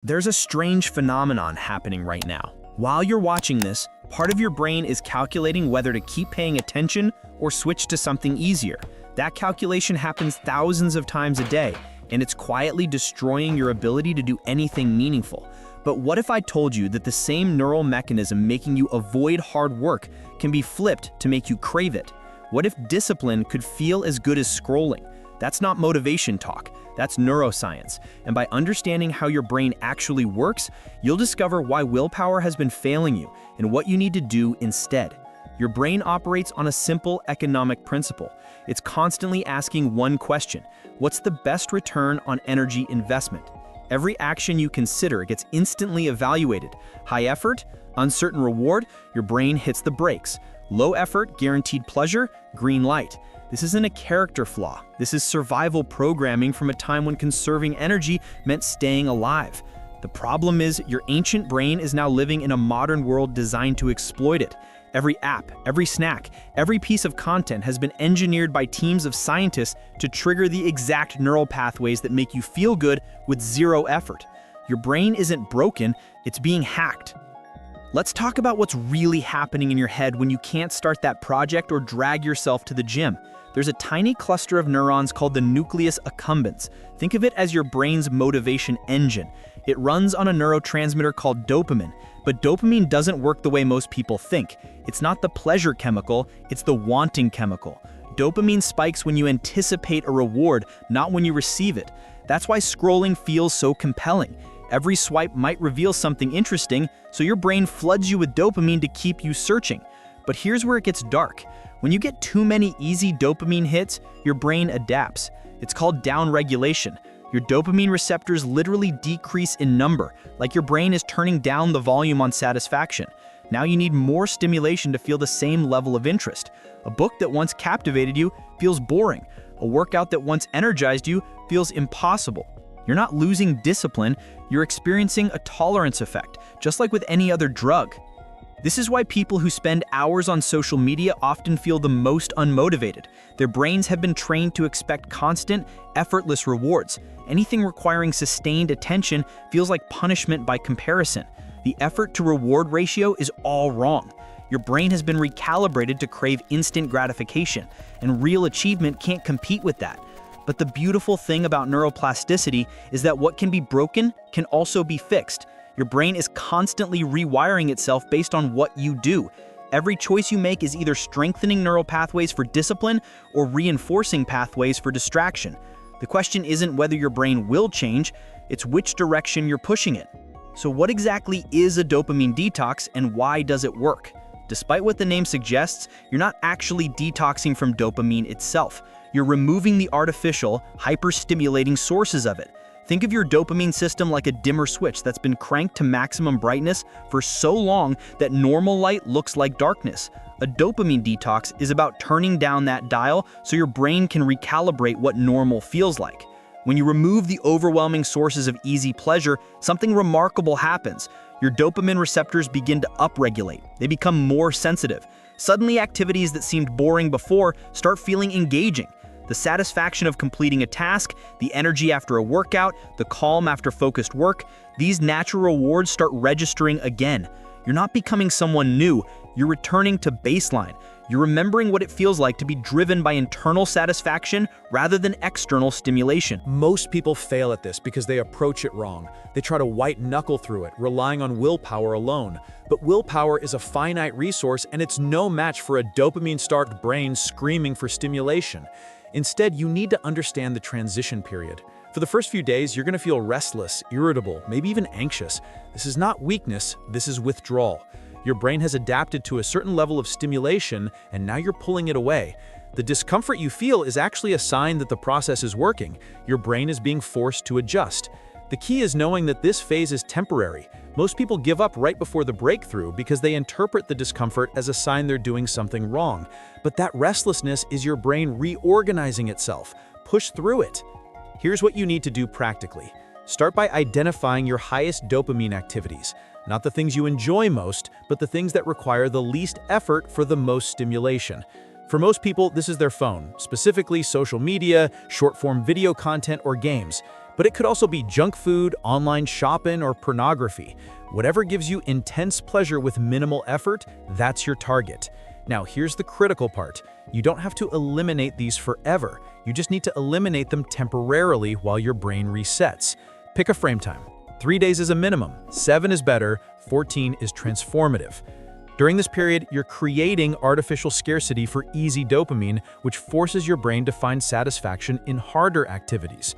There's a strange phenomenon happening right now. While you're watching this, part of your brain is calculating whether to keep paying attention or switch to something easier. That calculation happens thousands of times a day, and it's quietly destroying your ability to do anything meaningful. But what if I told you that the same neural mechanism making you avoid hard work can be flipped to make you crave it? What if discipline could feel as good as scrolling? That's not motivation talk, that's neuroscience. And by understanding how your brain actually works, you'll discover why willpower has been failing you and what you need to do instead. Your brain operates on a simple economic principle. It's constantly asking one question: what's the best return on energy investment? Every action you consider gets instantly evaluated. High effort, uncertain reward, your brain hits the brakes. Low effort, guaranteed pleasure, green light. This isn't a character flaw. This is survival programming from a time when conserving energy meant staying alive. The problem is your ancient brain is now living in a modern world designed to exploit it. Every app, every snack, every piece of content has been engineered by teams of scientists to trigger the exact neural pathways that make you feel good with zero effort. Your brain isn't broken, it's being hacked. Let's talk about what's really happening in your head when you can't start that project or drag yourself to the gym. There's a tiny cluster of neurons called the nucleus accumbens. Think of it as your brain's motivation engine. It runs on a neurotransmitter called dopamine, but dopamine doesn't work the way most people think. It's not the pleasure chemical, it's the wanting chemical. Dopamine spikes when you anticipate a reward, not when you receive it. That's why scrolling feels so compelling. Every swipe might reveal something interesting, so your brain floods you with dopamine to keep you searching. But here's where it gets dark. When you get too many easy dopamine hits, your brain adapts. It's called downregulation. Your dopamine receptors literally decrease in number, like your brain is turning down the volume on satisfaction. Now you need more stimulation to feel the same level of interest. A book that once captivated you feels boring. A workout that once energized you feels impossible. You're not losing discipline, you're experiencing a tolerance effect, just like with any other drug. This is why people who spend hours on social media often feel the most unmotivated. Their brains have been trained to expect constant, effortless rewards. Anything requiring sustained attention feels like punishment by comparison. The effort-to-reward ratio is all wrong. Your brain has been recalibrated to crave instant gratification, and real achievement can't compete with that. But the beautiful thing about neuroplasticity is that what can be broken can also be fixed. Your brain is constantly rewiring itself based on what you do. Every choice you make is either strengthening neural pathways for discipline or reinforcing pathways for distraction. The question isn't whether your brain will change, it's which direction you're pushing it. So what exactly is a dopamine detox and why does it work? Despite what the name suggests, you're not actually detoxing from dopamine itself. You're removing the artificial, hyper-stimulating sources of it. Think of your dopamine system like a dimmer switch that's been cranked to maximum brightness for so long that normal light looks like darkness. A dopamine detox is about turning down that dial so your brain can recalibrate what normal feels like. When you remove the overwhelming sources of easy pleasure, something remarkable happens. Your dopamine receptors begin to upregulate. They become more sensitive. Suddenly, activities that seemed boring before start feeling engaging. The satisfaction of completing a task, the energy after a workout, the calm after focused work, these natural rewards start registering again. You're not becoming someone new, you're returning to baseline. You're remembering what it feels like to be driven by internal satisfaction rather than external stimulation. Most people fail at this because they approach it wrong. They try to white-knuckle through it, relying on willpower alone. But willpower is a finite resource, and it's no match for a dopamine-starved brain screaming for stimulation. Instead, you need to understand the transition period. For the first few days, you're going to feel restless, irritable, maybe even anxious. This is not weakness, this is withdrawal. Your brain has adapted to a certain level of stimulation, and now you're pulling it away. The discomfort you feel is actually a sign that the process is working. Your brain is being forced to adjust. The key is knowing that this phase is temporary. Most people give up right before the breakthrough because they interpret the discomfort as a sign they're doing something wrong. But that restlessness is your brain reorganizing itself. Push through it. Here's what you need to do practically. Start by identifying your highest dopamine activities. Not the things you enjoy most, but the things that require the least effort for the most stimulation. For most people, this is their phone, specifically social media, short-form video content, or games. But it could also be junk food, online shopping, or pornography. Whatever gives you intense pleasure with minimal effort, that's your target. Now, here's the critical part. You don't have to eliminate these forever. You just need to eliminate them temporarily while your brain resets. Pick a frame time. 3 days is a minimum, 7 is better, 14 is transformative. During this period, you're creating artificial scarcity for easy dopamine, which forces your brain to find satisfaction in harder activities.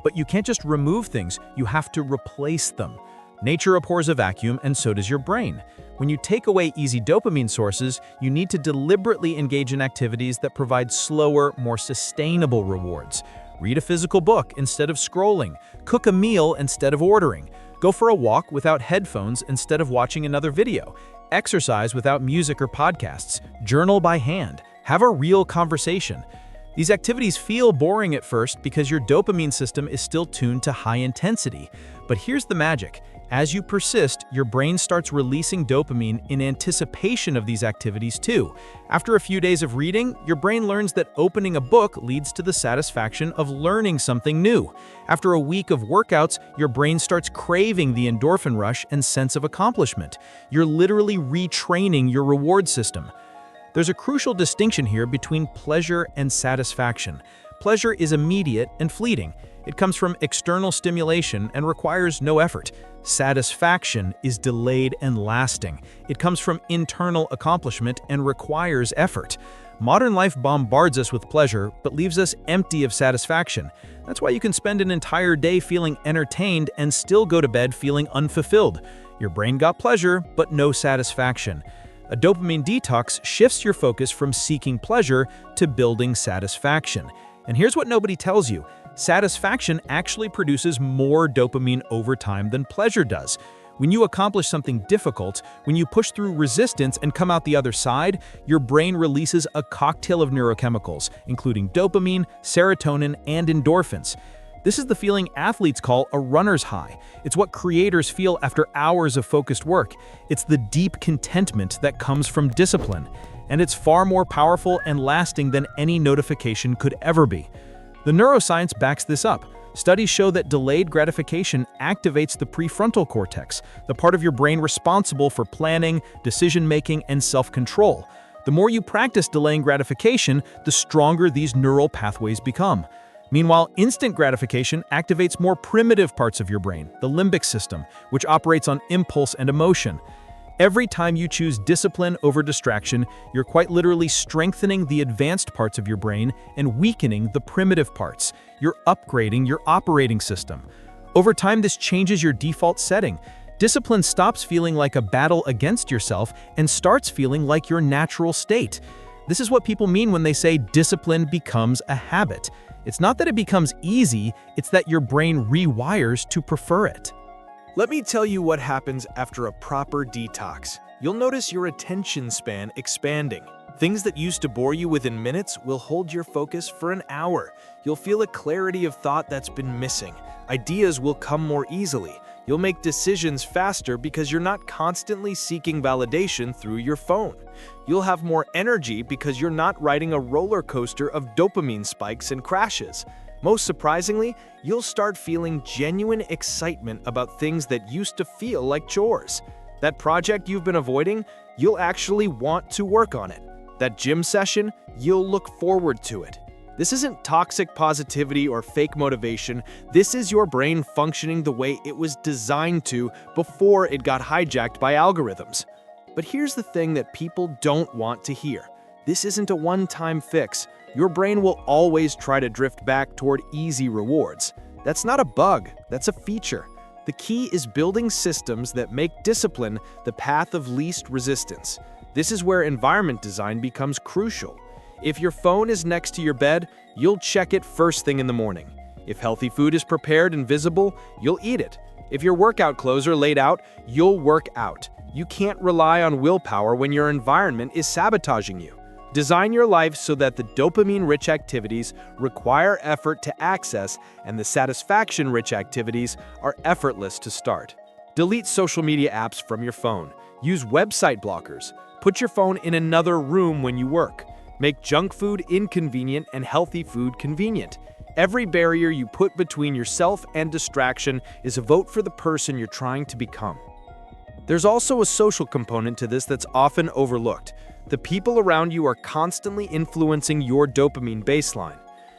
But you can't just remove things, you have to replace them. Nature abhors a vacuum, and so does your brain. When you take away easy dopamine sources, you need to deliberately engage in activities that provide slower, more sustainable rewards. Read a physical book instead of scrolling. Cook a meal instead of ordering. Go for a walk without headphones instead of watching another video. Exercise without music or podcasts. Journal by hand. Have a real conversation. These activities feel boring at first because your dopamine system is still tuned to high intensity. But here's the magic. As you persist, your brain starts releasing dopamine in anticipation of these activities too. After a few days of reading, your brain learns that opening a book leads to the satisfaction of learning something new. After a week of workouts, your brain starts craving the endorphin rush and sense of accomplishment. You're literally retraining your reward system. There's a crucial distinction here between pleasure and satisfaction. Pleasure is immediate and fleeting. It comes from external stimulation and requires no effort. Satisfaction is delayed and lasting. It comes from internal accomplishment and requires effort. Modern life bombards us with pleasure, but leaves us empty of satisfaction. That's why you can spend an entire day feeling entertained and still go to bed feeling unfulfilled. Your brain got pleasure, but no satisfaction. A dopamine detox shifts your focus from seeking pleasure to building satisfaction. And here's what nobody tells you. Satisfaction actually produces more dopamine over time than pleasure does. When you accomplish something difficult, when you push through resistance and come out the other side, your brain releases a cocktail of neurochemicals, including dopamine, serotonin, and endorphins. This is the feeling athletes call a runner's high. It's what creators feel after hours of focused work. It's the deep contentment that comes from discipline. And it's far more powerful and lasting than any notification could ever be. The neuroscience backs this up. Studies show that delayed gratification activates the prefrontal cortex, the part of your brain responsible for planning, decision-making, and self-control. The more you practice delaying gratification, the stronger these neural pathways become. Meanwhile, instant gratification activates more primitive parts of your brain, the limbic system, which operates on impulse and emotion. Every time you choose discipline over distraction, you're quite literally strengthening the advanced parts of your brain and weakening the primitive parts. You're upgrading your operating system. Over time, this changes your default setting. Discipline stops feeling like a battle against yourself and starts feeling like your natural state. This is what people mean when they say discipline becomes a habit. It's not that it becomes easy, it's that your brain rewires to prefer it. Let me tell you what happens after a proper detox. You'll notice your attention span expanding. Things that used to bore you within minutes will hold your focus for an hour. You'll feel a clarity of thought that's been missing. Ideas will come more easily. You'll make decisions faster because you're not constantly seeking validation through your phone. You'll have more energy because you're not riding a roller coaster of dopamine spikes and crashes. Most surprisingly, you'll start feeling genuine excitement about things that used to feel like chores. That project you've been avoiding, you'll actually want to work on it. That gym session, you'll look forward to it. This isn't toxic positivity or fake motivation. This is your brain functioning the way it was designed to before it got hijacked by algorithms. But here's the thing that people don't want to hear. This isn't a one-time fix. Your brain will always try to drift back toward easy rewards. That's not a bug, that's a feature. The key is building systems that make discipline the path of least resistance. This is where environment design becomes crucial. If your phone is next to your bed, you'll check it first thing in the morning. If healthy food is prepared and visible, you'll eat it. If your workout clothes are laid out, you'll work out. You can't rely on willpower when your environment is sabotaging you. Design your life so that the dopamine-rich activities require effort to access and the satisfaction-rich activities are effortless to start. Delete social media apps from your phone. Use website blockers. Put your phone in another room when you work. Make junk food inconvenient and healthy food convenient. Every barrier you put between yourself and distraction is a vote for the person you're trying to become. There's also a social component to this that's often overlooked. The people around you are constantly influencing your dopamine baseline.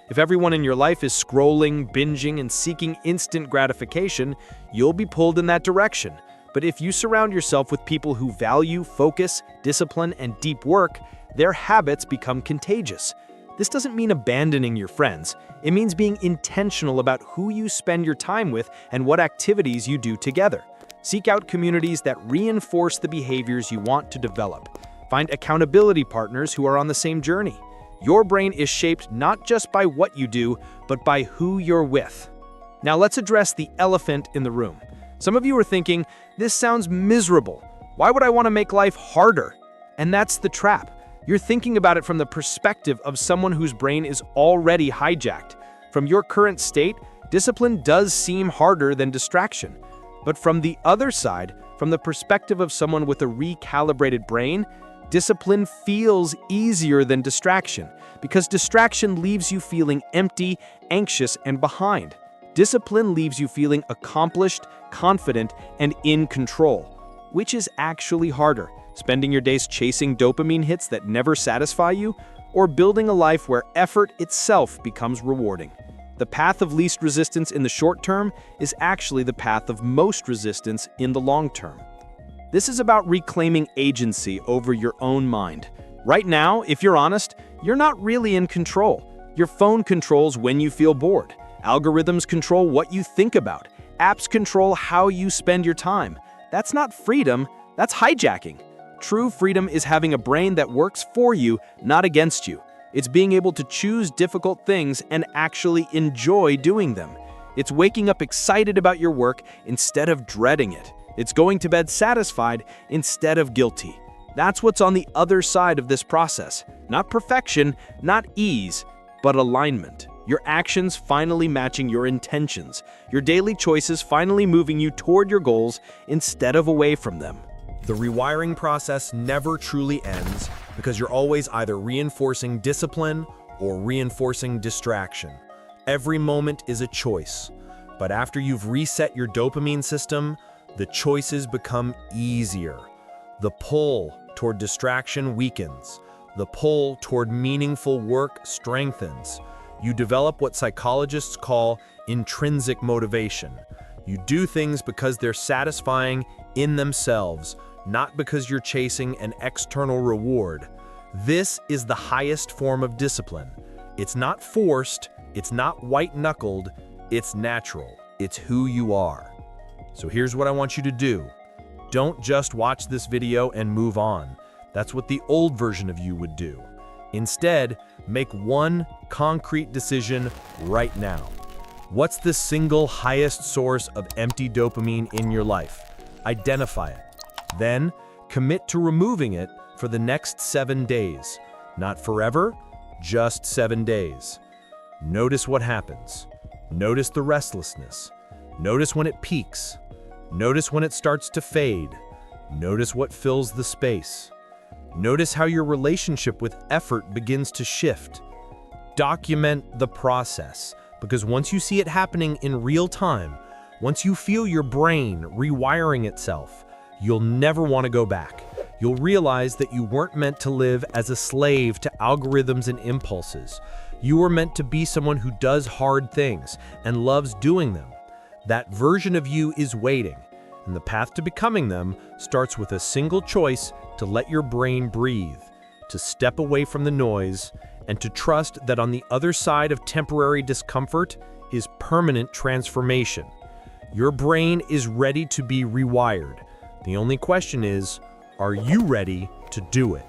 If everyone in your life is scrolling, binging, and seeking instant gratification, you'll be pulled in that direction. But if you surround yourself with people who value focus, discipline, and deep work, their habits become contagious. This doesn't mean abandoning your friends. It means being intentional about who you spend your time with and what activities you do together. Seek out communities that reinforce the behaviors you want to develop. Find accountability partners who are on the same journey. Your brain is shaped not just by what you do, but by who you're with. Now let's address the elephant in the room. Some of you are thinking, this sounds miserable. Why would I want to make life harder? And that's the trap. You're thinking about it from the perspective of someone whose brain is already hijacked. From your current state, discipline does seem harder than distraction. But from the other side, from the perspective of someone with a recalibrated brain, discipline feels easier than distraction, because distraction leaves you feeling empty, anxious, and behind. Discipline leaves you feeling accomplished, confident, and in control. Which is actually harder, spending your days chasing dopamine hits that never satisfy you, or building a life where effort itself becomes rewarding? The path of least resistance in the short term is actually the path of most resistance in the long term. This is about reclaiming agency over your own mind. Right now, if you're honest, you're not really in control. Your phone controls when you feel bored. Algorithms control what you think about. Apps control how you spend your time. That's not freedom, that's hijacking. True freedom is having a brain that works for you, not against you. It's being able to choose difficult things and actually enjoy doing them. It's waking up excited about your work instead of dreading it. It's going to bed satisfied instead of guilty. That's what's on the other side of this process. Not perfection, not ease, but alignment. Your actions finally matching your intentions. Your daily choices finally moving you toward your goals instead of away from them. The rewiring process never truly ends because you're always either reinforcing discipline or reinforcing distraction. Every moment is a choice, but after you've reset your dopamine system, the choices become easier. The pull toward distraction weakens. The pull toward meaningful work strengthens. You develop what psychologists call intrinsic motivation. You do things because they're satisfying in themselves, not because you're chasing an external reward. This is the highest form of discipline. It's not forced, it's not white-knuckled, it's natural. It's who you are. So here's what I want you to do. Don't just watch this video and move on. That's what the old version of you would do. Instead, make one concrete decision right now. What's the single highest source of empty dopamine in your life? Identify it. Then, commit to removing it for the next 7 days. Not forever, just 7 days. Notice what happens. Notice the restlessness. Notice when it peaks. Notice when it starts to fade. Notice what fills the space. Notice how your relationship with effort begins to shift. Document the process, because once you see it happening in real time, once you feel your brain rewiring itself, you'll never want to go back. You'll realize that you weren't meant to live as a slave to algorithms and impulses. You were meant to be someone who does hard things and loves doing them. That version of you is waiting, and the path to becoming them starts with a single choice to let your brain breathe, to step away from the noise, and to trust that on the other side of temporary discomfort is permanent transformation. Your brain is ready to be rewired. The only question is, are you ready to do it?